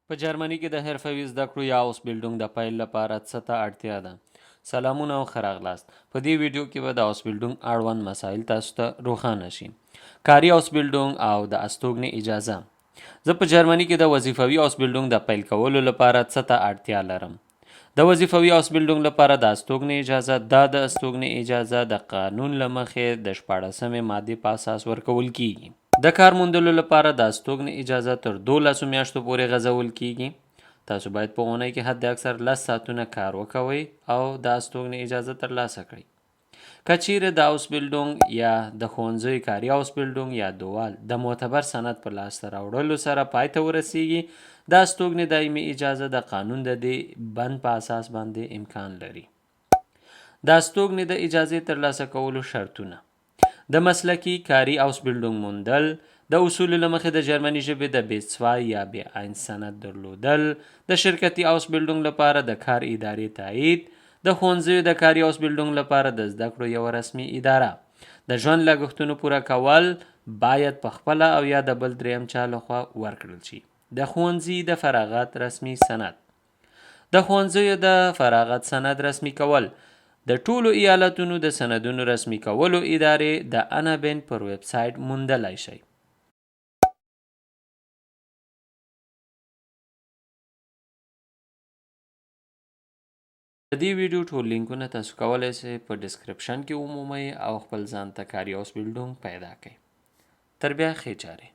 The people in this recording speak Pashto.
په جرمني کې د حرفوي زده کړو یا اوس بلډونګ د پیل لپاره څه ته اړتیا ده؟ سلامونه او ښه راغلاست. په دې ویډیو کې به د اوس بلډونګ اړوند مسایل تاسو ته روښانه شي. کاري اوس بلډونګ او د استوګنې اجازه. زه په جرمني کې د وظیفوي اوس بلډونګ د پیل کولو لپاره څه ته اړتیا لرم؟ د وظیفوي اوس بلډونګ لپاره د استوګنې اجازه. د استوګنې اجازه د قانون له مخې د 14مې مادې په اساس ورکول کیږي. د کار موندلو لپاره د استوګنې اجازه تر 12 میاشتو پورې غځول کیږي. تاسو باید په اونۍ کې حد اکثر 10 ساعتونه کار وکوئ او د استوګنې اجازه ترلاسه کړئ. که چیرې د اوس بلډونګ یا د ښوونځي کاري اوس بلډونګ یا دوال د معتبر سند په لاسته راوړلو سره پای ته ورسیږي، د استوګنې دایمي اجازه د قانون د دې بند په اساس باندې امکان لري. د استوګنې د اجازې ترلاسه کولو شرطونه: د مسلکي کاري اوس بلډونګ موندل، د اصولو له مخې د جرمني ژبې د B2 یا B1 سند درلودل، د شرکتي اوس بلډونګ لپاره د کار ادارې تایید، د ښوونځیو د کاري اوس بلډونګ لپاره د زده کړو یوه رسمي اداره. د ژوند لګښتونو پوره کول باید په خپله او یا د بل دریم چا لخوا ورکړل شي. د ښوونځي د فراغت رسمي سند. د ښوونځیو د فراغت سند رسمي کول د ټولو ایالتونو د سندونو رسمي کولو ادارې د انابین پر ویب سایټ موندلای شئ. د دې ویډیو ټول لینکونه تاسو کولی شئ په ډسکرپشن کې ومومئ او خپل ځان ته کاري اوس بلډونګ پیدا کړئ. تر بیا ښې چارې.